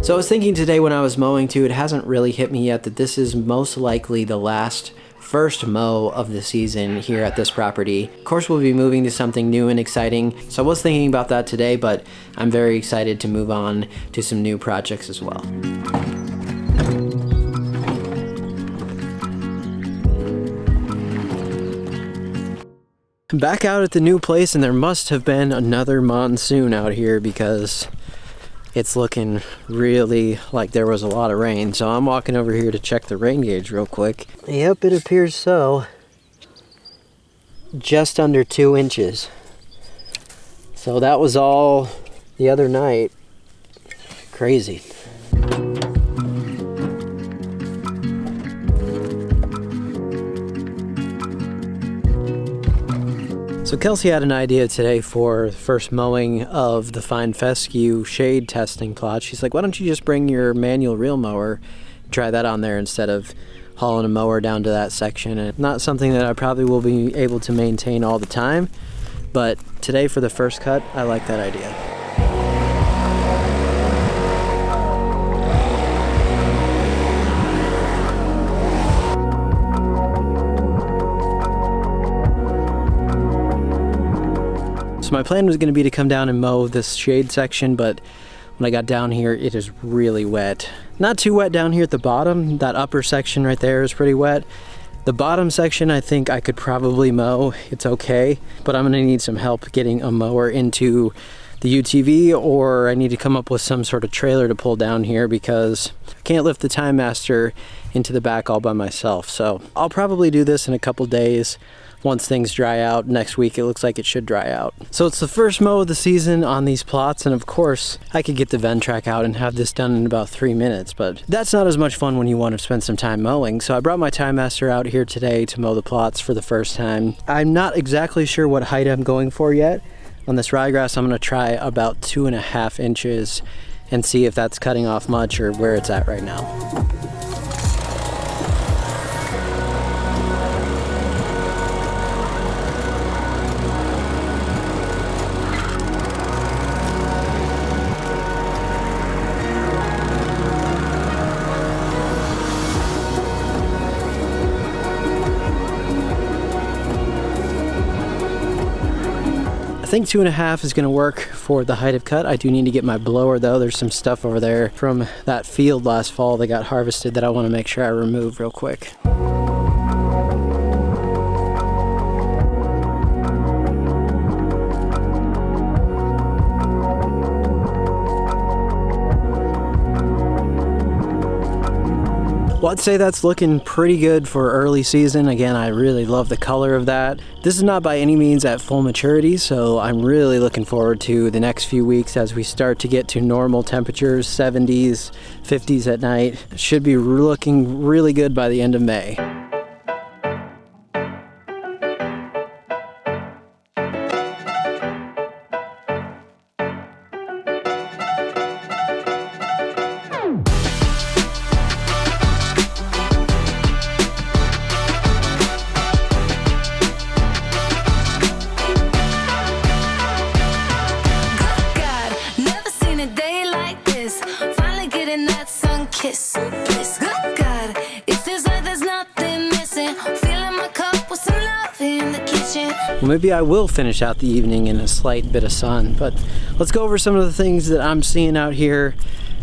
So I was thinking today when I was mowing too, it hasn't really hit me yet that this is most likely the first mow of the season here at this property. Of course, we'll be moving to something new and exciting, so I was thinking about that today, but I'm very excited to move on to some new projects as well. Back out at the new place, and there must have been another monsoon out here because it's looking really like there was a lot of rain. So I'm walking over here to check the rain gauge real quick. Yep, it appears so. Just under 2 inches. So that was all the other night. Crazy. So Kelsey had an idea today for the first mowing of the fine fescue shade testing plot. She's like, why don't you just bring your manual reel mower, try that on there instead of hauling a mower down to that section. And not something that I probably will be able to maintain all the time, but today for the first cut, I like that idea. My plan was going to be to come down and mow this shade section, but when I got down here, it is really wet. Not too wet down here at the bottom. That upper section right there is pretty wet. The bottom section, I think I could probably mow. It's okay, but I'm going to need some help getting a mower into the UTV, or I need to come up with some sort of trailer to pull down here because I can't lift the Time Master into the back all by myself. So I'll probably do this in a couple days. Once things dry out next week, it looks like it should dry out. So it's the first mow of the season on these plots, and of course I could get the Ventrac out and have this done in about 3 minutes, but that's not as much fun when you want to spend some time mowing. So I brought my Time Master out here today to mow the plots for the first time. I'm not exactly sure what height I'm going for yet. On this ryegrass, I'm going to try about 2.5 inches and see if that's cutting off much or where it's at right now. I think 2.5 is going to work for the height of cut. I do need to get my blower though. There's some stuff over there from that field last fall that got harvested that I want to make sure I remove real quick. Well, I'd say that's looking pretty good for early season. Again, I really love the color of that. This is not by any means at full maturity, so I'm really looking forward to the next few weeks as we start to get to normal temperatures, 70s, 50s at night. It should be looking really good by the end of May. Well, maybe I will finish out the evening in a slight bit of sun, but let's go over some of the things that I'm seeing out here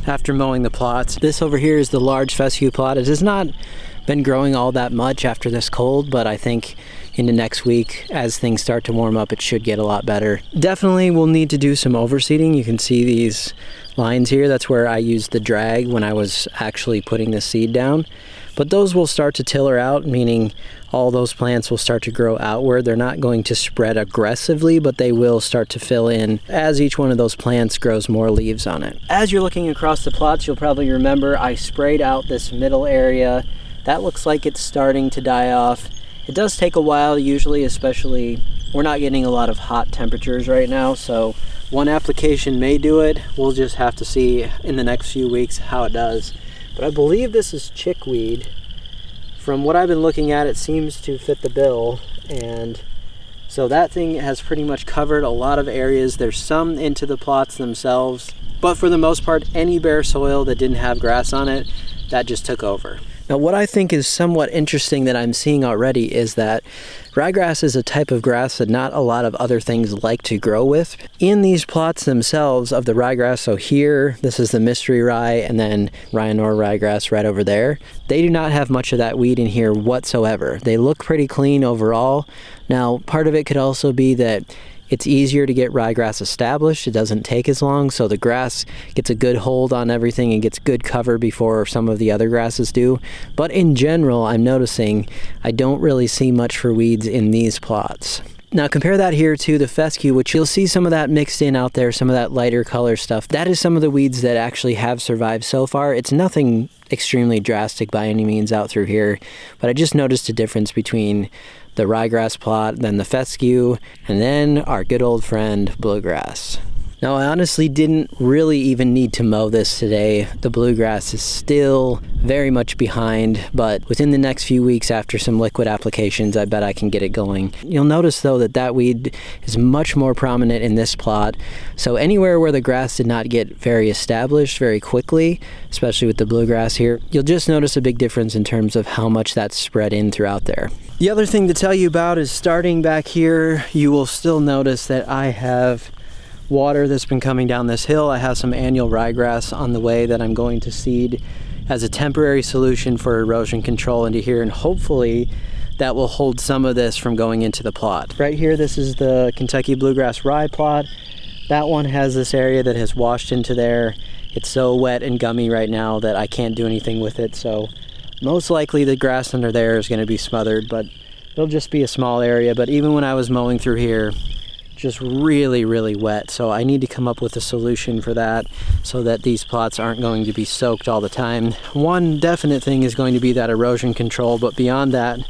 after mowing the plots. This over here is the large fescue plot. It has not been growing all that much after this cold, but I think into next week, as things start to warm up, it should get a lot better. Definitely we'll need to do some overseeding. You can see these lines here. That's where I used the drag when I was actually putting the seed down. But those will start to tiller out, meaning all those plants will start to grow outward. They're not going to spread aggressively, but they will start to fill in as each one of those plants grows more leaves on it. As you're looking across the plots, you'll probably remember I sprayed out this middle area. That looks like it's starting to die off. It does take a while usually, especially we're not getting a lot of hot temperatures right now, so one application may do it. We'll just have to see in the next few weeks how it does. But I believe this is chickweed. From what I've been looking at, it seems to fit the bill, and so that thing has pretty much covered a lot of areas. There's some into the plots themselves, But for the most part, any bare soil that didn't have grass on it, that just took over. Now, what I think is somewhat interesting that I'm seeing already is that ryegrass is a type of grass that not a lot of other things like to grow with. In these plots themselves of the ryegrass, so here, this is the mystery rye, and then Knorr ryegrass right over there, they do not have much of that weed in here whatsoever. They look pretty clean overall. Now, part of it could also be that it's easier to get ryegrass established. It doesn't take as long, so the grass gets a good hold on everything and gets good cover before some of the other grasses do. But in general, I'm noticing I don't really see much for weeds in these plots. Now compare that here to the fescue, which you'll see some of that mixed in out there, some of that lighter color stuff. That is some of the weeds that actually have survived so far. It's nothing extremely drastic by any means out through here, but I just noticed a difference between the ryegrass plot, then the fescue, and then our good old friend bluegrass. Now, I honestly didn't really even need to mow this today. The bluegrass is still very much behind, but within the next few weeks after some liquid applications, I bet I can get it going. You'll notice though that that weed is much more prominent in this plot. So anywhere where the grass did not get very established very quickly, especially with the bluegrass here, you'll just notice a big difference in terms of how much that's spread in throughout there. The other thing to tell you about is starting back here, you will still notice that I have water that's been coming down this hill. I have some annual ryegrass on the way that I'm going to seed as a temporary solution for erosion control into here, and hopefully that will hold some of this from going into the plot. Right here, this is the Kentucky bluegrass rye plot. That one has this area that has washed into there. It's so wet and gummy right now that I can't do anything with it, so most likely the grass under there is going to be smothered, but it'll just be a small area. But even when I was mowing through here, just really wet, so I need to come up with a solution for that so that these plots aren't going to be soaked all the time. One definite thing is going to be that erosion control, but beyond that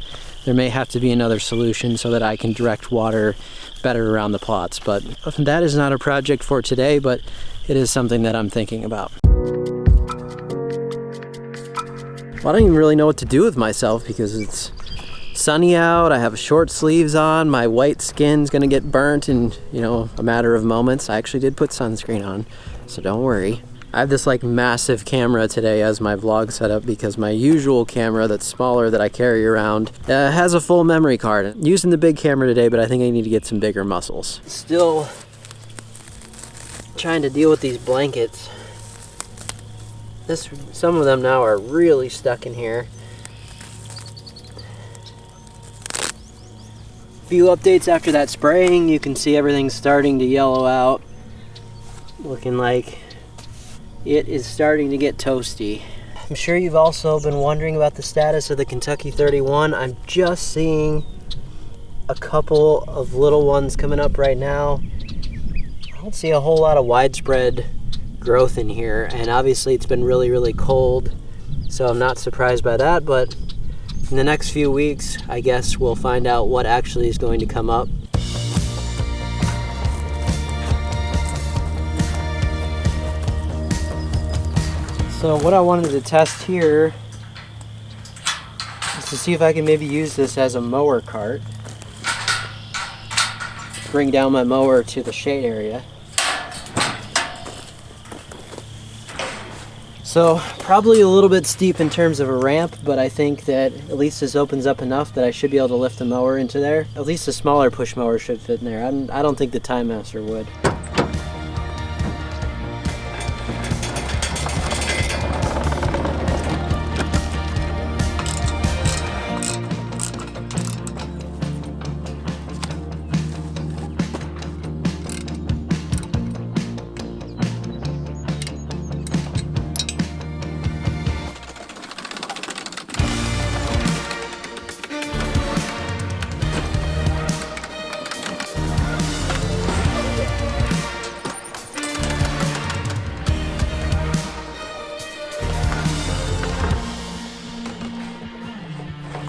there may have to be another solution so that I can direct water better around the plots. But that is not a project for today, but it is something that I'm thinking about. Well, I don't even really know what to do with myself because it's sunny out. I have short sleeves on. My white skin's gonna get burnt in, a matter of moments. I actually did put sunscreen on, so don't worry. I have this like massive camera today as my vlog setup because my usual camera that's smaller that I carry around has a full memory card. I'm using the big camera today, but I think I need to get some bigger muscles. Still trying to deal with these blankets. Some of them now are really stuck in here. Few updates after that spraying. You can see everything's starting to yellow out, looking like it is starting to get toasty. I'm sure you've also been wondering about the status of the Kentucky 31. I'm just seeing a couple of little ones coming up right now. I don't see a whole lot of widespread growth in here, and obviously it's been really cold, so I'm not surprised by that. But in the next few weeks, I guess we'll find out what actually is going to come up. So what I wanted to test here is to see if I can maybe use this as a mower cart. Bring down my mower to the shade area. So probably a little bit steep in terms of a ramp, but I think that at least this opens up enough that I should be able to lift the mower into there. At least a smaller push mower should fit in there. I don't think the Time Master would.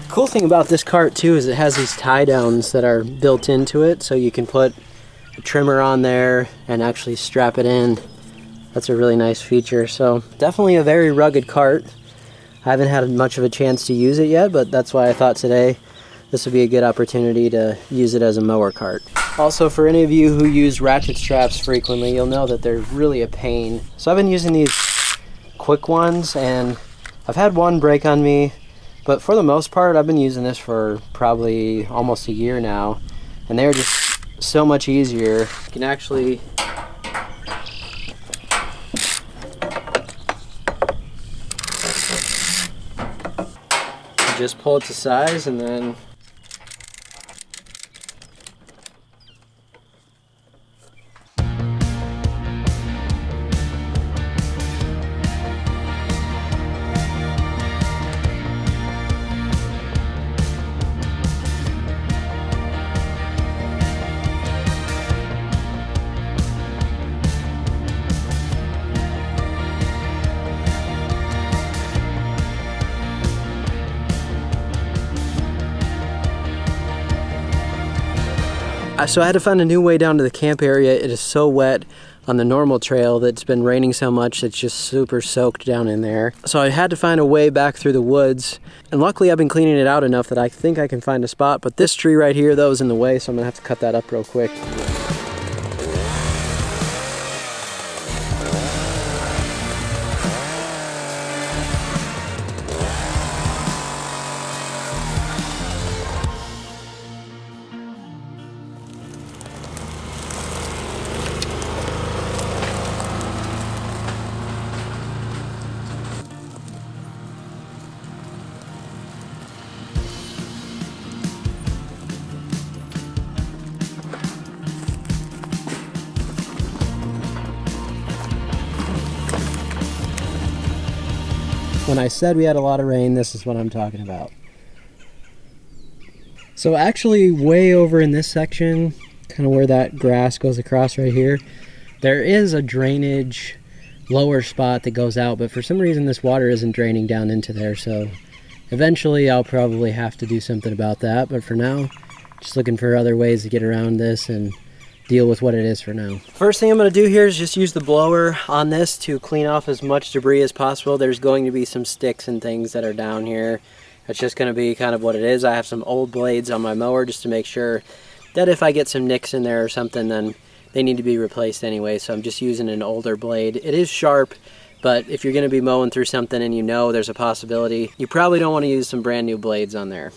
Cool thing about this cart too is it has these tie downs that are built into it, so you can put a trimmer on there and actually strap it in. That's a really nice feature. So definitely a very rugged cart. I haven't had much of a chance to use it yet, but that's why I thought today this would be a good opportunity to use it as a mower cart. Also, for any of you who use ratchet straps frequently, you'll know that they're really a pain. So I've been using these quick ones, and I've had one break on me, but for the most part, I've been using this for probably almost a year now, and they're just so much easier. You can actually just pull it to size, and then so I had to find a new way down to the camp area. It is so wet on the normal trail that it's been raining so much it's just super soaked down in there. So I had to find a way back through the woods, and luckily I've been cleaning it out enough that I think I can find a spot, but this tree right here though is in the way, so I'm gonna have to cut that up real quick. When I said we had a lot of rain, this is what I'm talking about. So actually way over in this section, kind of where that grass goes across right here, there is a drainage lower spot that goes out, but for some reason this water isn't draining down into there, so eventually I'll probably have to do something about that, but for now, just looking for other ways to get around this and deal with what it is for now. First thing I'm going to do here is just use the blower on this to clean off as much debris as possible. There's going to be some sticks and things that are down here. It's just going to be kind of what it is. I have some old blades on my mower just to make sure that if I get some nicks in there or something, then they need to be replaced anyway, so I'm just using an older blade. It is sharp, but if you're going to be mowing through something and you know there's a possibility, you probably don't want to use some brand new blades on there.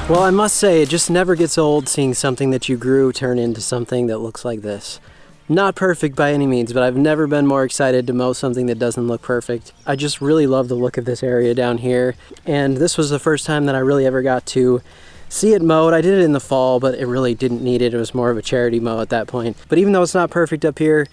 Well, I must say, it just never gets old seeing something that you grew turn into something that looks like this. Not perfect by any means, but I've never been more excited to mow something that doesn't look perfect. I just really love the look of this area down here, and this was the first time that I really ever got to see it mowed. I did it in the fall, but it really didn't need it. It was more of a charity mow at that point. But even though it's not perfect up here,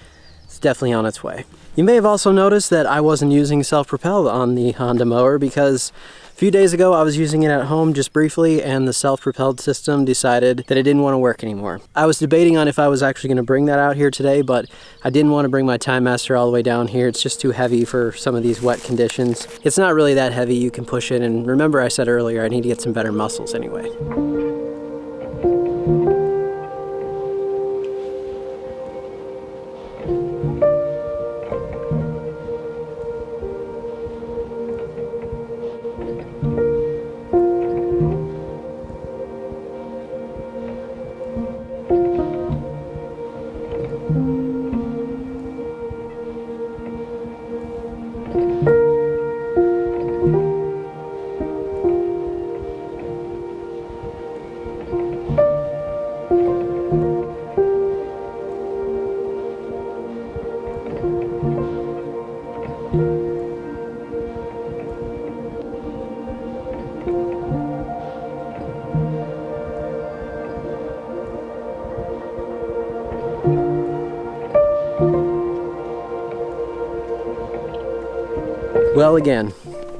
it's definitely on its way. You may have also noticed that I wasn't using self-propelled on the Honda mower because a few days ago I was using it at home just briefly, and the self-propelled system decided that it didn't want to work anymore. I was debating on if I was actually going to bring that out here today, but I didn't want to bring my Time Master all the way down here. It's just too heavy for some of these wet conditions. It's not really that heavy. You can push it, and remember I said earlier I need to get some better muscles anyway. Well, again,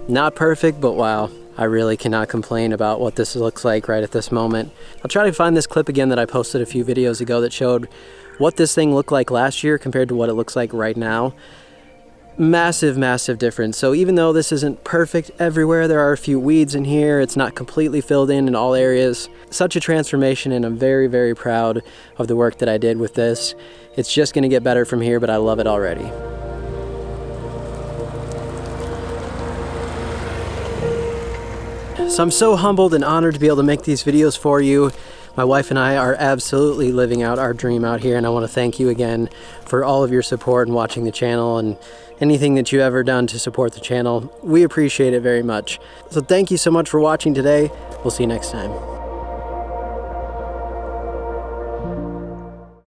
not perfect, but wow, I really cannot complain about what this looks like right at this moment. I'll try to find this clip again that I posted a few videos ago that showed what this thing looked like last year compared to what it looks like right now. massive, massive difference. So even though this isn't perfect everywhere, there are a few weeds in here, it's not completely filled in all areas. Such a transformation, and I'm very, very proud of the work that I did with this. It's just gonna get better from here, but I love it already. So I'm so humbled and honored to be able to make these videos for you. My wife and I are absolutely living out our dream out here, and I want to thank you again for all of your support and watching the channel and anything that you've ever done to support the channel. We appreciate it very much. So thank you so much for watching today. We'll see you next time.